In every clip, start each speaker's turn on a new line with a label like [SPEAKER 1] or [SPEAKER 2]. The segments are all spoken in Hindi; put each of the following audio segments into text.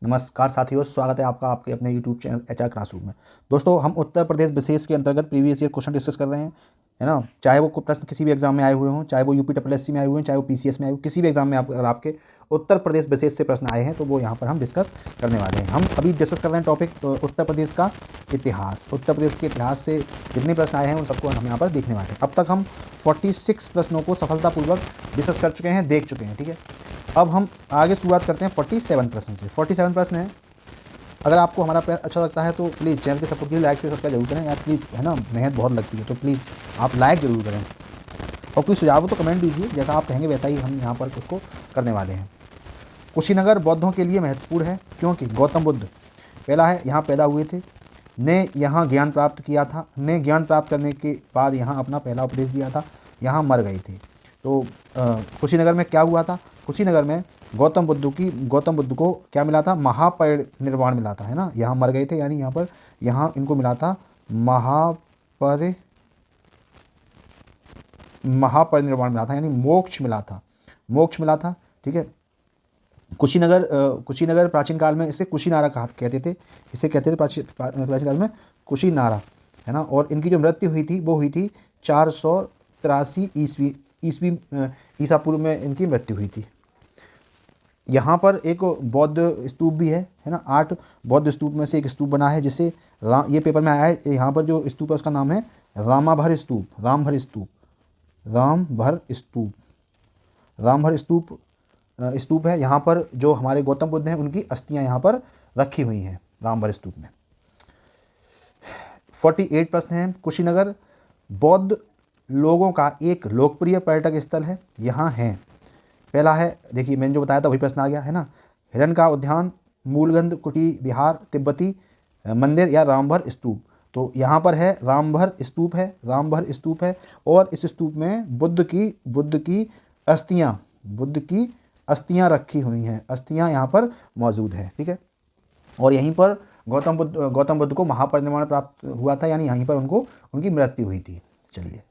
[SPEAKER 1] नमस्कार साथियों, स्वागत है आपका आपके अपने YouTube चैनल HR क्लासरूम में। दोस्तों, हम उत्तर प्रदेश विशेष के अंतर्गत प्रीवियस ईयर क्वेश्चन डिस्कस कर रहे हैं, है ना। चाहे वो प्रश्न किसी भी एग्जाम में आए हुए हों, चाहे वो UPSSC में आए हुए हैं, चाहे वो PCS में आए हुए, किसी भी एग्जाम में अगर आपके उत्तर प्रदेश विशेष से प्रश्न आए हैं तो वो यहाँ पर हम डिस्कस करने वाले हैं। हम अभी डिस्कस कर रहे हैं टॉपिक उत्तर प्रदेश का इतिहास। उत्तर प्रदेश के इतिहास से जितने प्रश्न आए हैं उन सबको हम यहाँ पर देखने वाले हैं। अब तक हम 46 प्रश्नों को सफलतापूर्वक डिस्कस कर चुके हैं, देख चुके हैं, ठीक है। अब हम आगे शुरुआत करते हैं 47 प्रश्न से। 47 प्रश्न हैं। अगर आपको हमारा प्रयास अच्छा लगता है तो प्लीज़ चैनल के सपोर्ट के लिए लाइक से सब्सक्राइब जरूर करें यार, प्लीज़, है ना। मेहनत बहुत लगती है तो प्लीज़ आप लाइक ज़रूर करें और कोई सुझाव हो तो कमेंट दीजिए, जैसा आप कहेंगे वैसा ही हम यहाँ पर उसको करने वाले हैं। कुशीनगर बौद्धों के लिए महत्वपूर्ण है क्योंकि गौतम बुद्ध पहला है यहाँ पैदा हुए थे, ने यहाँ ज्ञान प्राप्त किया था, ने ज्ञान प्राप्त करने के बाद यहाँ अपना पहला उपदेश दिया था, यहाँ मर गए थे। तो कुशीनगर में क्या हुआ था? कुशीनगर में गौतम बुद्ध को क्या मिला था? महापरिनिर्वाण मिला था, है ना। यहाँ मर गए थे यानी यहाँ पर यहाँ इनको मिला था महापरिनिर्वाण मिला था, यानी मोक्ष मिला था, ठीक है। कुशीनगर प्राचीन काल में इसे कुशीनारा कहते थे, प्राचीन काल में कुशीनारा, है ना। और इनकी जो मृत्यु हुई थी वो हुई थी 483 ईसा पूर्व में इनकी मृत्यु हुई थी। यहाँ पर एक बौद्ध स्तूप भी है ना। 8 बौद्ध स्तूप में से एक स्तूप बना है जिसे ये पेपर में आया है। यहाँ पर जो स्तूप है उसका नाम है रामभर स्तूप है। यहाँ पर जो हमारे गौतम बुद्ध हैं उनकी अस्थियाँ यहाँ पर रखी हुई हैं रामभर स्तूप में। 48 प्रश्न हैं। कुशीनगर बौद्ध लोगों का एक लोकप्रिय पर्यटक स्थल है, यहाँ है। पहला है, देखिए मैंने जो बताया था वही प्रश्न आ गया, है ना। हिरन का उद्यान, मूलगंध कुटी विहार, तिब्बती मंदिर या रामभर स्तूप। तो यहाँ पर है रामभर स्तूप है और इस स्तूप में बुद्ध की अस्थियाँ रखी हुई हैं, अस्थियाँ यहाँ पर मौजूद हैं, ठीक है। और यहीं पर गौतम बुद्ध को महापरिनिर्वाण प्राप्त हुआ था, यानी यहीं पर उनकी मृत्यु हुई थी। चलिए,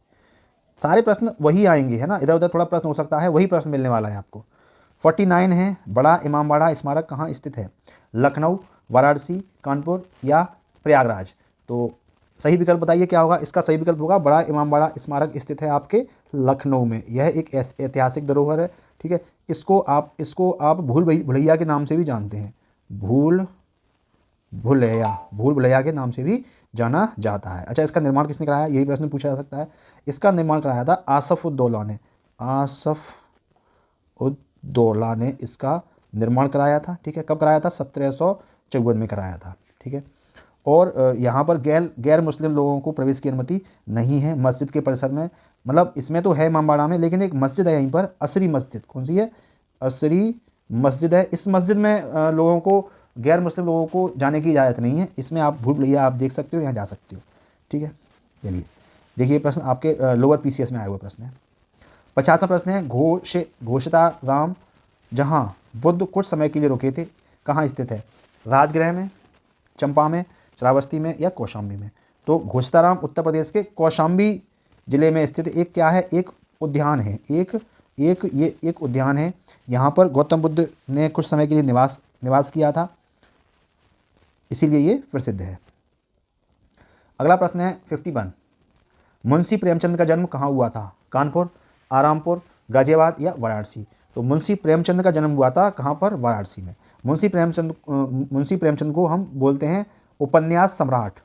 [SPEAKER 1] सारे प्रश्न वही आएंगे, है ना। इधर उधर थोड़ा प्रश्न हो सकता है, वही प्रश्न मिलने वाला है आपको। 49 है, बड़ा इमामबाड़ा स्मारक कहाँ स्थित है? लखनऊ, वाराणसी, कानपुर या प्रयागराज। तो सही विकल्प बताइए क्या होगा? इसका सही विकल्प होगा बड़ा इमामबाड़ा स्मारक स्थित है आपके लखनऊ में। यह एक ऐतिहासिक धरोहर है, ठीक है। इसको आप भूल भुलैया के नाम से भी जानते हैं, भूल भुलैया के नाम से भी जाना जाता है। अच्छा, इसका निर्माण किसने कराया? यही प्रश्न पूछा जा सकता है। इसका निर्माण कराया था आसफ उद्दौला ने इसका निर्माण कराया था, ठीक है। कब कराया था? 1754 में कराया था, ठीक है। और यहाँ पर गैर मुस्लिम लोगों को प्रवेश की अनुमति नहीं है मस्जिद के परिसर में। मतलब इसमें तो है इमामबाड़ा में, लेकिन एक मस्जिद है यहीं पर, असरी मस्जिद। कौन सी है? असरी मस्जिद है। इस मस्जिद में गैर मुस्लिम लोगों को जाने की इजाज़त नहीं है। इसमें आप भूल भुलैया आप देख सकते हो, यहाँ जा सकते हो, ठीक है। चलिए देखिए, प्रश्न आपके लोअर PCS में आए हुए प्रश्न है। 50वां प्रश्न है, घोषिताराम जहाँ बुद्ध कुछ समय के लिए रुके थे कहाँ स्थित है? राजगृह में, चंपा में, श्रावस्ती में या कौशाम्बी में। तो घोषिताराम उत्तर प्रदेश के कौशाम्बी जिले में स्थित एक क्या है? एक उद्यान है। एक उद्यान है। यहाँ पर गौतम बुद्ध ने कुछ समय के लिए निवास किया था, इसीलिए ये प्रसिद्ध है। अगला प्रश्न है 51, मुंशी प्रेमचंद का जन्म कहाँ हुआ था? कानपुर, आरामपुर, गाजियाबाद या वाराणसी। तो मुंशी प्रेमचंद का जन्म हुआ था कहाँ पर? वाराणसी में। मुंशी प्रेमचंद को हम बोलते हैं उपन्यास सम्राट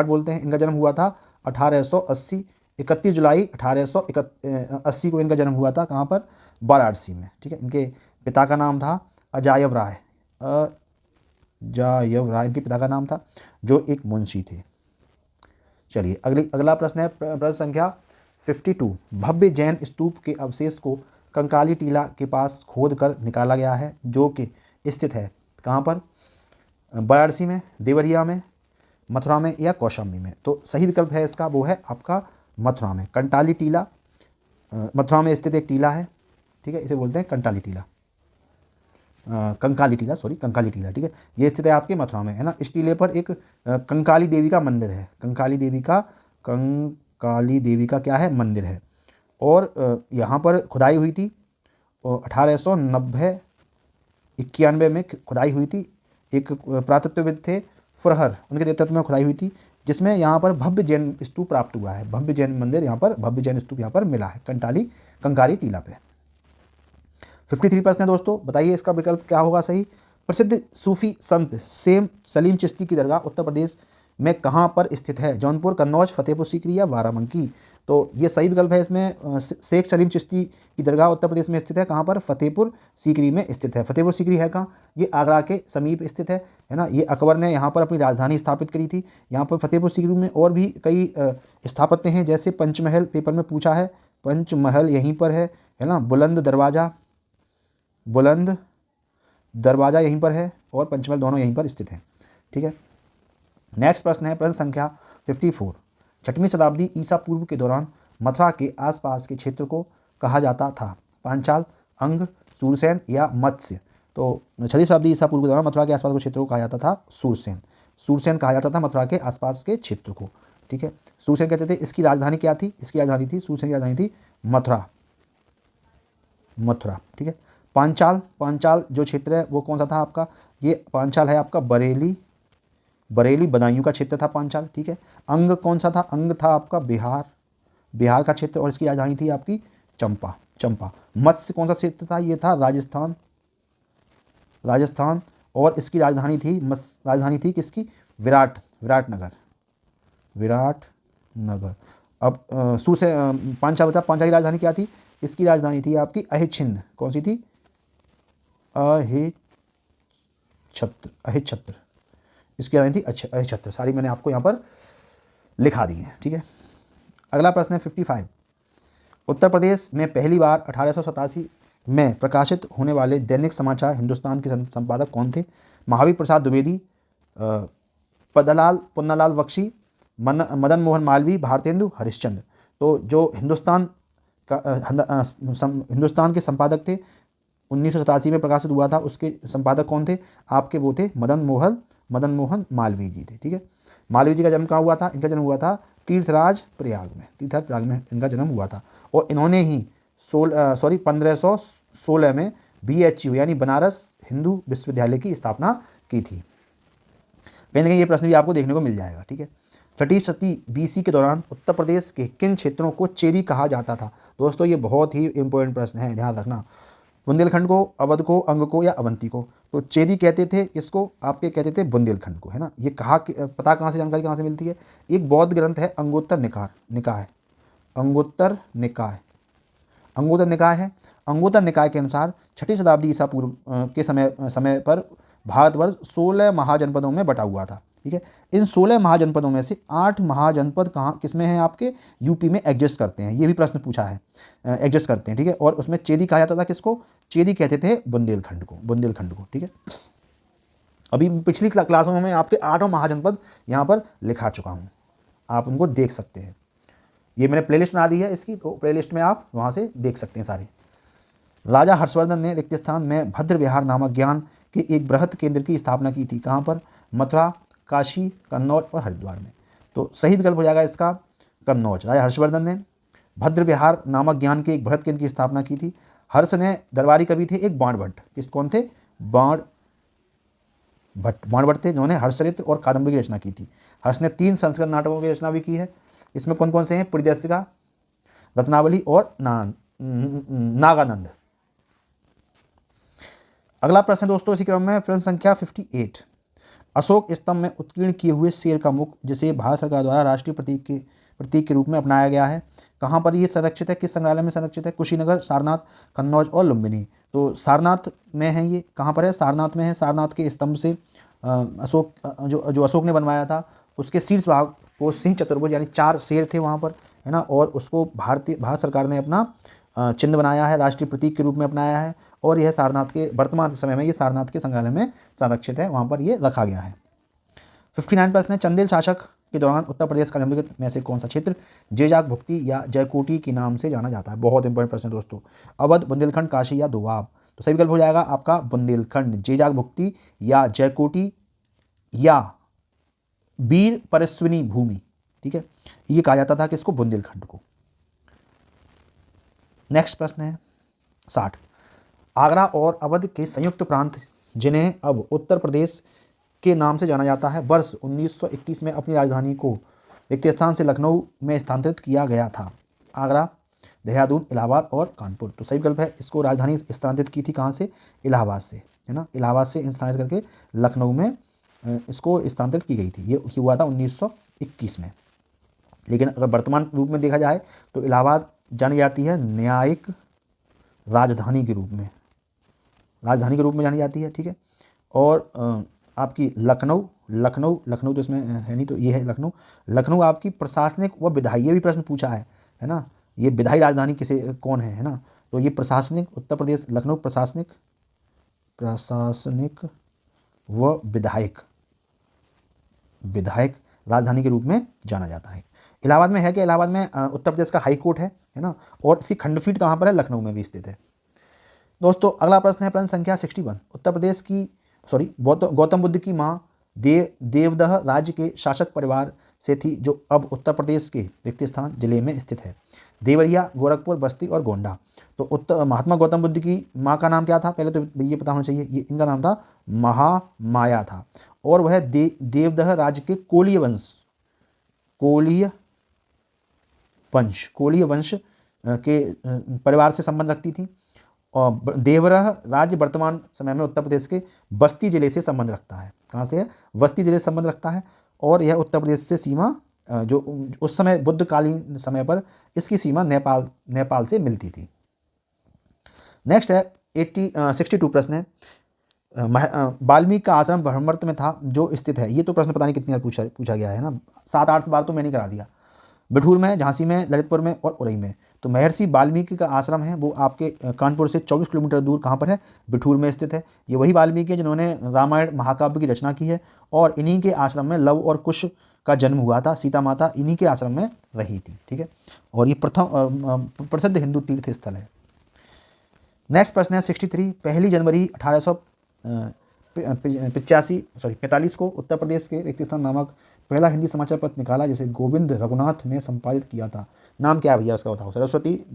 [SPEAKER 1] बोलते हैं। इनका जन्म हुआ था 1880, 31 जुलाई 1880 को इनका जन्म हुआ था। कहाँ पर? वाराणसी में, ठीक है। इनके पिता का नाम था अजायब राय इनके पिता का नाम था, जो एक मुंशी थे। चलिए अगला प्रश्न है प्रश्न संख्या 52, भव्य जैन स्तूप के अवशेष को कंकाली टीला के पास खोद कर निकाला गया है, जो कि स्थित है कहाँ पर? वाराणसी में, देवरिया में, मथुरा में या कौशाम्बी में। तो सही विकल्प है इसका वो है आपका मथुरा में। कंटाली टीला मथुरा में स्थित एक टीला है, ठीक है। इसे बोलते हैं कंकाली टीला, ठीक है। ये स्थित है आपके मथुरा में, है ना। इस टीले पर एक कंकाली देवी का मंदिर है। कंकाली देवी का क्या है? मंदिर है। और यहाँ पर खुदाई हुई थी 1890 91 में खुदाई हुई थी। एक पुरातत्वविद थे फुरहर, उनके नेतृत्व में खुदाई हुई थी, जिसमें यहाँ पर भव्य जैन स्तूप प्राप्त हुआ है। भव्य जैन मंदिर यहाँ पर, भव्य जैन स्तूप यहाँ पर मिला है कंकारी टीला पे। 53 प्रश्न है दोस्तों, बताइए इसका विकल्प क्या होगा सही। प्रसिद्ध सूफी संत सलीम चिश्ती की दरगाह उत्तर प्रदेश में कहाँ पर स्थित है। जौनपुर, कन्नौज, फतेहपुर सीकरी या बाराबंकी। तो ये सही विकल्प है इसमें। शेख सलीम चिश्ती की दरगाह उत्तर प्रदेश में स्थित है। कहाँ पर? फतेहपुर सीकरी में स्थित है। फतेहपुर सीकरी है कहाँ? ये आगरा के समीप स्थित है ना। ये अकबर ने यहाँ पर अपनी राजधानी स्थापित करी थी। यहाँ पर फतेहपुर सीकरी में और भी कई स्थापत्य हैं, जैसे पंचमहल, पेपर में पूछा है, पंचमहल यहीं पर है ना। बुलंद दरवाज़ा यहीं पर है और पंचमहल दोनों यहीं पर स्थित हैं। ठीक है, नेक्स्ट प्रश्न है प्रश्न संख्या 54। 6वीं शताब्दी ईसा पूर्व के दौरान मथुरा के आसपास के क्षेत्र को कहा जाता था। पांचाल, अंग, सूरसेन या मत्स्य। तो 6वीं शताब्दी ईसा पूर्व के दौरान मथुरा के आसपास के क्षेत्र को कहा जाता था सूरसेन कहा जाता था मथुरा के आसपास के क्षेत्र को। ठीक है, सूरसेन कहते थे। इसकी राजधानी क्या थी? इसकी राजधानी थी, सूरसेन की राजधानी थी मथुरा। ठीक है, पांचाल जो क्षेत्र है वो कौन सा था आपका? ये पांचाल है आपका बरेली बदायूं का क्षेत्र था पांचाल। ठीक है, अंग कौन सा था? अंग था आपका बिहार का क्षेत्र और इसकी राजधानी थी आपकी चंपा। मत्स्य कौन सा क्षेत्र था? ये था राजस्थान और इसकी राजधानी थी किसकी? विराटनगर। अब पांचाल की राजधानी क्या थी? इसकी राजधानी थी आपकी अहिच्छिन्न। कौन सी थी? अहिच्छत्र। इसकी राजधानी थी अहिच्छत्र। सारी मैंने आपको यहाँ पर लिखा दी है। ठीक है, अगला प्रश्न है 55। उत्तर प्रदेश में पहली बार 1887 में प्रकाशित होने वाले दैनिक समाचार हिंदुस्तान के संपादक कौन थे? महावीर प्रसाद द्विवेदी, पुन्नालाल बख्शी, मदन मोहन मालवीय, भारतेंदु हरिश्चंद्र। तो जो हिंदुस्तान के संपादक थे, 1987 में प्रकाशित हुआ था, उसके संपादक कौन थे आपके? वो थे मदन मोहन मालवीय जी थे। ठीक है, मालवीय जी का जन्म कहाँ हुआ था? इनका जन्म हुआ था तीर्थराज प्रयाग में इनका जन्म हुआ था। और इन्होंने ही 1516 में BHU यानी बनारस हिंदू विश्वविद्यालय की स्थापना की थी। कहीं ना कहीं ये प्रश्न भी आपको देखने को मिल जाएगा। ठीक है, 6वीं शताब्दी BC के दौरान उत्तर प्रदेश के किन क्षेत्रों को चेरी कहा जाता था? दोस्तों ये बहुत ही इंपॉर्टेंट प्रश्न है, ध्यान रखना। बुंदेलखंड को, अवध को, अंग को या अवंती को? तो चेरी कहते थे इसको, आपके कहते थे बुंदेलखंड को, है ना। ये पता कहाँ से, जानकारी कहाँ से मिलती है? एक बौद्ध ग्रंथ है अंगोत्तर निकाय के अनुसार 6वीं शताब्दी ईसा पूर्व के समय पर भारतवर्ष 16 महाजनपदों में बटा हुआ था। ठीक है, इन 16 महाजनपदों में से 8 महाजनपद किस में हैं आपके? यूपी में एग्जिस्ट करते हैं। ये भी प्रश्न पूछा है, एग्जिस्ट करते हैं। ठीक है, और उसमें चेरी कहा जाता था किसको? चेरी कहते थे बुंदेलखंड को। ठीक है, अभी पिछली क्लासों में आपके 8 महाजनपद यहाँ पर लिखा चुका हूँ, आप उनको देख सकते हैं। ये मैंने प्लेलिस्ट बना दी है इसकी, तो प्लेलिस्ट में आप वहाँ से देख सकते हैं सारे। राजा हर्षवर्धन ने रिक्त स्थान में भद्र विहार नामक ज्ञान के एक बृहद केंद्र की स्थापना की थी। कहाँ पर? मथुरा, काशी, कन्नौज और हरिद्वार में। तो सही विकल्प हो जाएगा इसका कन्नौज। राजा हर्षवर्धन ने भद्र विहार नामक ज्ञान के एक बृहद केंद्र की स्थापना की थी। हर्ष ने दरबारी कवि थे एक बाणभट्ट। कौन थे? बाणभट्ट थे, जिन्होंने हर्षचरित्र और कादंबरी की रचना की थी। हर्ष ने 3 संस्कृत नाटकों की रचना भी की है। इसमें कौन कौन से हैं? परिदर्शिका, रत्नावली और नागानंद। अगला प्रश्न दोस्तों इसी क्रम में प्रश्न संख्या 58। अशोक स्तंभ में उत्कीर्ण किए हुए शेर का मुख, जिसे भारत सरकार द्वारा राष्ट्रीय प्रतीक के रूप में अपनाया गया है, कहाँ पर ये संरक्षित है? किस संग्रहालय में संरक्षित है? कुशीनगर, सारनाथ, कन्नौज और लुम्बिनी। तो सारनाथ में है ये। कहाँ पर है? सारनाथ में है। सारनाथ के स्तंभ से जो अशोक ने बनवाया था, उसके शीर्ष भाग को सिंह चतुर्भुज यानी 4 शेर थे वहाँ पर, है ना। और उसको भारत सरकार ने अपना चिन्ह बनाया है, राष्ट्रीय प्रतीक के रूप में अपनाया है। और यह सारनाथ के वर्तमान समय में ये सारनाथ के संग्रहालय में संरक्षित है, वहाँ पर ये रखा गया है। 59 प्रश्न है, चंदेल शासक के दौरान उत्तर प्रदेश का निम्नलिखित में से कौन सा क्षेत्र जेजाक भुक्ति या जयकोटी के नाम से जाना जाता है? बहुत इंपॉर्टेंट प्रश्न है दोस्तों। अवध, बुंदेलखंड, काशी या दोआब? तो सही विकल्प हो जाएगा आपका बुंदेलखंड। जेजाक भुक्ति या जयकोटी या वीर परस्विनी भूमि, ठीक है, ये कहा जाता था किसको? बुंदेलखंड को। नेक्स्ट प्रश्न है 60। आगरा और अवध के संयुक्त प्रांत, जिन्हें अब उत्तर प्रदेश के नाम से जाना जाता है, वर्ष 1921 में अपनी राजधानी को रिक्त स्थान से लखनऊ में स्थानांतरित किया गया था। आगरा, देहरादून, इलाहाबाद और कानपुर। तो सही विकल्प है, इसको राजधानी स्थानांतरित की थी कहाँ से? इलाहाबाद से, है ना। इलाहाबाद से स्थानांतरित करके लखनऊ में इसको स्थानांतरित की गई थी। ये हुआ था 1921 में। लेकिन अगर वर्तमान रूप में देखा जाए तो इलाहाबाद जानी जाती है न्यायिक राजधानी के रूप में, जानी जाती है, ठीक है। और आपकी लखनऊ तो इसमें है नहीं, तो ये है लखनऊ आपकी प्रशासनिक व विधायी, ये भी प्रश्न पूछा है ना। ये विधायी राजधानी किसे कौन है ना। तो ये प्रशासनिक, उत्तर प्रदेश लखनऊ प्रशासनिक व विधायक राजधानी के रूप में जाना जाता है। इलाहाबाद में है कि इलाहाबाद में उत्तर प्रदेश का हाई कोर्ट है ना। और इसकी खंडपीठ कहाँ पर है? लखनऊ में भी स्थित है। दोस्तों अगला प्रश्न है प्रश्न संख्या 61। उत्तर प्रदेश की गौतम बुद्ध की माँ देवदह राज्य के शासक परिवार से थी, जो अब उत्तर प्रदेश के रिक्त स्थान जिले में स्थित है। देवरिया, गोरखपुर, बस्ती और गोंडा। तो महात्मा गौतम बुद्ध की माँ का नाम क्या था? पहले तो ये पता होना चाहिए, ये इनका नाम था महामाया था। और वह देवदह राज्य के कोलीय वंश के परिवार से संबंध रखती थी। और देवरह राज्य वर्तमान समय में उत्तर प्रदेश के बस्ती जिले से संबंध रखता है। कहाँ से है? बस्ती जिले से संबंध रखता है। और यह उत्तर प्रदेश से सीमा, जो उस समय बुद्धकालीन समय पर इसकी सीमा नेपाल से मिलती थी। नेक्स्ट है 62 प्रश्न है। वाल्मीकि का आश्रम ब्रह्मवर्त में था, जो स्थित है। ये तो प्रश्न पता नहीं कितनी बार पूछा गया है ना, 7-8 बार तो मैंने करा दिया। बिठूर में, झांसी में, ललितपुर में और उरई में। तो महर्षि वाल्मीकि का आश्रम है वो आपके कानपुर से 24 किलोमीटर दूर कहाँ पर है? बिठूर में स्थित है। ये वही वाल्मीकि है जिन्होंने रामायण महाकाव्य की रचना की है। और इन्हीं के आश्रम में लव और कुश का जन्म हुआ था। सीता माता इन्हीं के आश्रम में रही थी, ठीक है। और ये प्रसिद्ध हिंदू तीर्थ स्थल है। नेक्स्ट प्रश्न है 63। 1 जनवरी 1845 को उत्तर प्रदेश के रिक्त स्थान नामक पहला हिंदी समाचार पत्र निकाला, जिसे गोविंद रघुनाथ ने संपादित किया था। नाम क्या है भैया उसका बताओ? सरस्वती,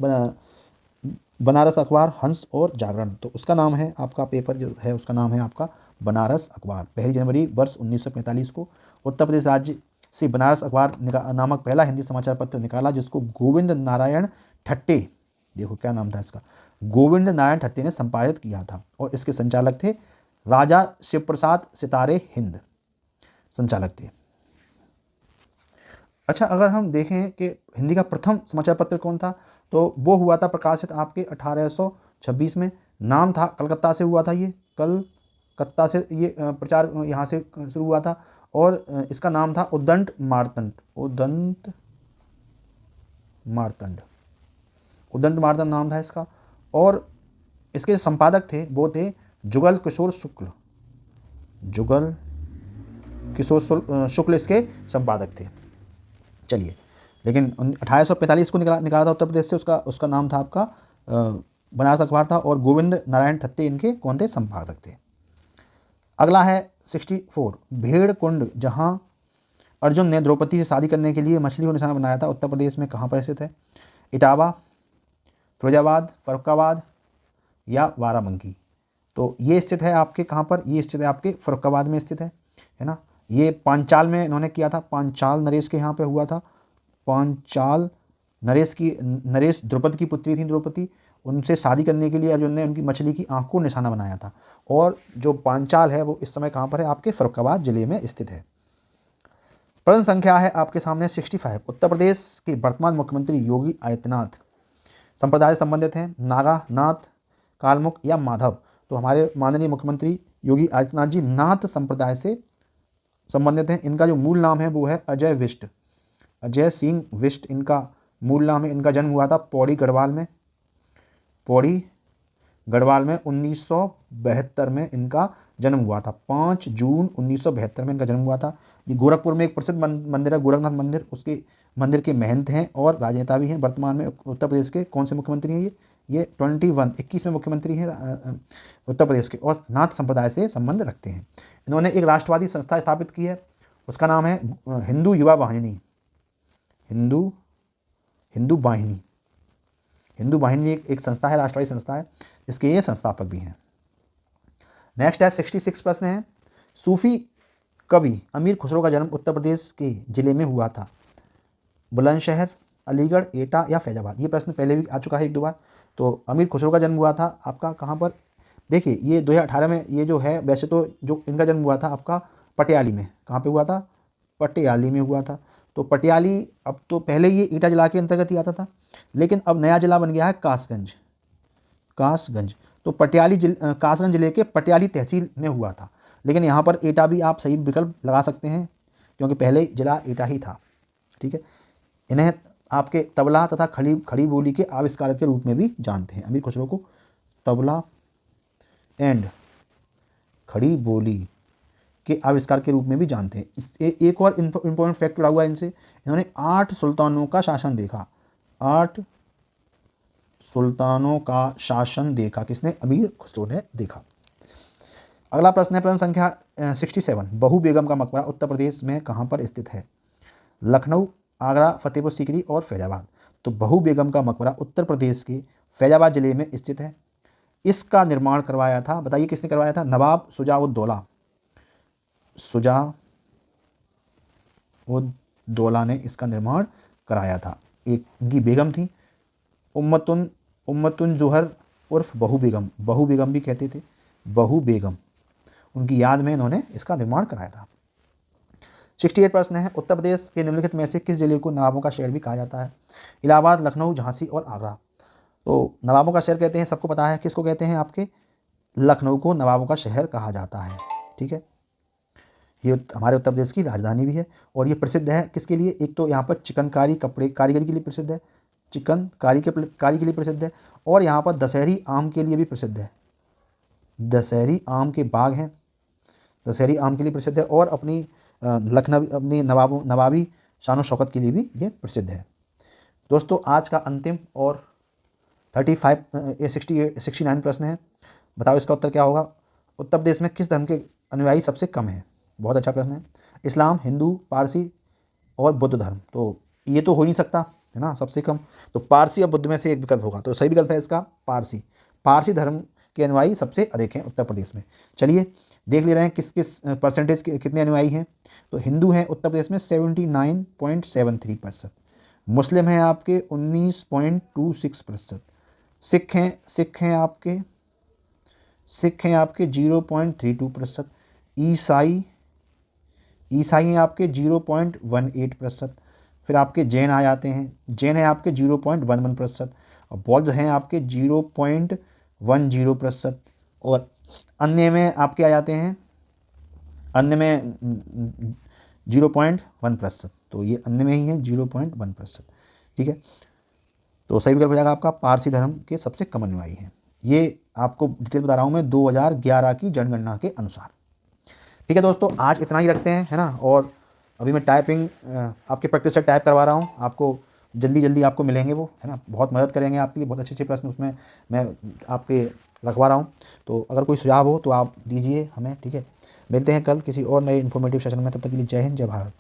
[SPEAKER 1] बनारस अखबार, हंस और जागरण। तो उसका नाम है आपका, पेपर जो है उसका नाम है आपका बनारस अखबार। 1 जनवरी वर्ष 1945 को उत्तर प्रदेश राज्य से बनारस अखबार नामक पहला हिंदी समाचार पत्र निकाला, जिसको गोविंद नारायण ठट्टे, देखो क्या नाम था इसका, गोविंद नारायण ठट्टे ने संपादित किया था। और इसके संचालक थे राजा शिवप्रसाद सितारे हिंद, संचालक थे। अच्छा, अगर हम देखें कि हिंदी का प्रथम समाचार पत्र कौन था, तो वो हुआ था प्रकाशित आपके 1826 में। नाम था, कलकत्ता से हुआ था ये, कलकत्ता से ये प्रचार यहाँ से शुरू हुआ था। और इसका नाम था उद्दंड मार्तंड नाम था इसका। और इसके संपादक थे वो थे जुगल किशोर शुक्ल इसके संपादक थे। चलिए, लेकिन 1845 को निकाला था उत्तर प्रदेश से, उसका नाम था आपका बनारस अखबार था। और गोविंद नारायण ठट्टे इनके कौन थे? संपादक थे। अगला है 64। भेड़ कुंड, जहां अर्जुन ने द्रौपदी से शादी करने के लिए मछली को निशाना बनाया था, उत्तर प्रदेश में कहाँ पर स्थित है? इटावा, फिरोजाबाद, फर्रुखाबाद या बाराबंकी। तो ये स्थित है आपके कहाँ पर? ये स्थित है आपके फर्रुखाबाद में स्थित है ना। ये पांचाल में इन्होंने किया था, पांचाल नरेश के यहाँ पे हुआ था। पांचाल नरेश द्रौपदी की पुत्री थी द्रौपदी, उनसे शादी करने के लिए अर्जुन ने उनकी मछली की आंख को निशाना बनाया था। और जो पांचाल है वो इस समय कहाँ पर है? आपके फर्रुखाबाद जिले में स्थित है। प्रश्न संख्या है आपके सामने 65। उत्तर प्रदेश के वर्तमान मुख्यमंत्री योगी आदित्यनाथ संप्रदाय से संबंधित हैं, नागा, नाथ, कालमुख या माधव। तो हमारे माननीय मुख्यमंत्री योगी आदित्यनाथ जी नाथ संप्रदाय से संबंधित हैं। इनका जो मूल नाम है वो है अजय सिंह विष्ट इनका मूल नाम है। इनका जन्म हुआ था पौड़ी गढ़वाल में 1972 में इनका जन्म हुआ था। 5 जून 1972 में इनका जन्म हुआ था। ये गोरखपुर में एक प्रसिद्ध मंदिर है गोरखनाथ मंदिर, उसके मंदिर के महंत हैं और राजनेता भी हैं। वर्तमान में उत्तर प्रदेश के कौन से मुख्यमंत्री हैं? ये 21वें मुख्यमंत्री हैं उत्तर प्रदेश के, और नाथ संप्रदाय से संबंध रखते हैं। इन्होंने एक राष्ट्रवादी संस्था स्थापित की है, उसका नाम है हिंदू हिंदू वाहिनी एक संस्था है, राष्ट्रवादी संस्था है, इसके ये संस्थापक भी हैं। नेक्स्ट है 66 प्रश्न है, सूफी कवि अमीर खुसरो का जन्म उत्तर प्रदेश के जिले में हुआ था, बुलंदशहर, अलीगढ़, एटा या फैजाबाद। ये प्रश्न पहले भी आ चुका है 1-2 बार। तो अमीर खुसरो का जन्म हुआ था आपका कहाँ पर, देखिए ये 2018 में ये जो है, वैसे तो जो इनका जन्म हुआ था आपका पटियाली में, कहाँ पे हुआ था, पटियाली में हुआ था। तो पटियाली अब तो पहले ये एटा जिला के अंतर्गत ही आता था, लेकिन अब नया जिला बन गया है कासगंज। तो कासगंज जिले के पटियाली तहसील में हुआ था, लेकिन यहाँ पर एटा भी आप सही विकल्प लगा सकते हैं क्योंकि पहले जिला एटा ही था। ठीक है, इन्हें आपके तबला तथा खड़ी बोली के आविष्कारक के रूप में भी जानते हैं। अमीर खुसरो को तबला एंड खड़ी बोली के आविष्कार के रूप में भी जानते हैं। एक और इम्पोर्टेंट फैक्ट जुड़ा हुआ है इनसे, इन्होंने 8 सुल्तानों का शासन देखा। 8 सुल्तानों का शासन देखा किसने, अमीर खुसरो ने देखा। अगला प्रश्न है प्रश्न संख्या 67, बहू बेगम का मकबरा उत्तर प्रदेश में कहाँ पर स्थित है, लखनऊ, आगरा, फतेहपुर सीकरी और फैजाबाद। तो बहू बेगम का मकबरा उत्तर प्रदेश के फैजाबाद जिले में स्थित है। इसका निर्माण करवाया था, बताइए किसने करवाया था, नवाब शुजा-उद-दौला ने इसका निर्माण कराया था। एक इनकी बेगम थी उम्मतुन जोहर उर्फ बहू बेगम भी कहते थे, बहू बेगम, उनकी याद में इन्होंने इसका निर्माण कराया था। 68 प्रश्न है, उत्तर प्रदेश के निम्नलिखित में से किस जिले को नवाबों का शहर भी कहा जाता है, इलाहाबाद, लखनऊ, झांसी और आगरा। तो नवाबों का शहर कहते हैं, सबको पता है किसको कहते हैं, आपके लखनऊ को नवाबों का शहर कहा जाता है। ठीक है, ये हमारे उत्तर प्रदेश की राजधानी भी है और ये प्रसिद्ध है किसके लिए, एक तो यहाँ पर चिकनकारी कपड़े कारीगरी के लिए प्रसिद्ध है, चिकनकारी के लिए प्रसिद्ध है, और यहाँ पर दशहरी आम के लिए भी प्रसिद्ध है। दशहरी आम के बाग हैं, दशहरी आम के लिए प्रसिद्ध है, और अपनी लखनऊ अपनी नवाबी शान शौकत के लिए भी ये प्रसिद्ध है। दोस्तों आज का अंतिम और 69 प्रश्न है, बताओ इसका उत्तर क्या होगा। उत्तर प्रदेश में किस धर्म के अनुयायी सबसे कम है, बहुत अच्छा प्रश्न है। इस्लाम, हिंदू, पारसी और बुद्ध धर्म। तो ये तो हो नहीं सकता है ना, सबसे कम, तो पारसी और बुद्ध में से एक विकल्प होगा, तो सही विकल्प है इसका पारसी धर्म के अनुयायी सबसे अधिक हैं उत्तर प्रदेश में। चलिए देख ले रहे हैं किस किस परसेंटेज के कितने अनुयायी हैं। तो हिंदू हैं उत्तर प्रदेश में 79.73%, मुस्लिम हैं आपके 19.26%, सिख हैं आपके 0.32%, ईसाई हैं आपके 0.18%, फिर आपके जैन आ जाते हैं, जैन है आपके 0.11%, और बौद्ध हैं आपके 0.10%, और अन्य में आपके आ जाते हैं, अन्य में 0.1%। तो ये अन्य में ही है 0.1%। ठीक है, तो सही विकल्प हो जाएगा आपका पारसी धर्म के सबसे कम अनुयायी हैं। ये आपको डिटेल बता रहा हूँ मैं 2011 की जनगणना के अनुसार। ठीक है दोस्तों, आज इतना ही रखते हैं, है ना। और अभी मैं टाइपिंग आपके प्रैक्टिस से टाइप करवा रहा हूँ, आपको जल्दी आपको मिलेंगे वो, है ना, बहुत मदद करेंगे आपके लिए, बहुत अच्छे प्रश्न उसमें मैं आपके लिखवा रहा हूँ। तो अगर कोई सुझाव हो तो आप दीजिए हमें। ठीक है, मिलते हैं कल किसी और नए इन्फॉर्मेटिव सेशन में, तब तक के लिए जय हिंद, जय भारत।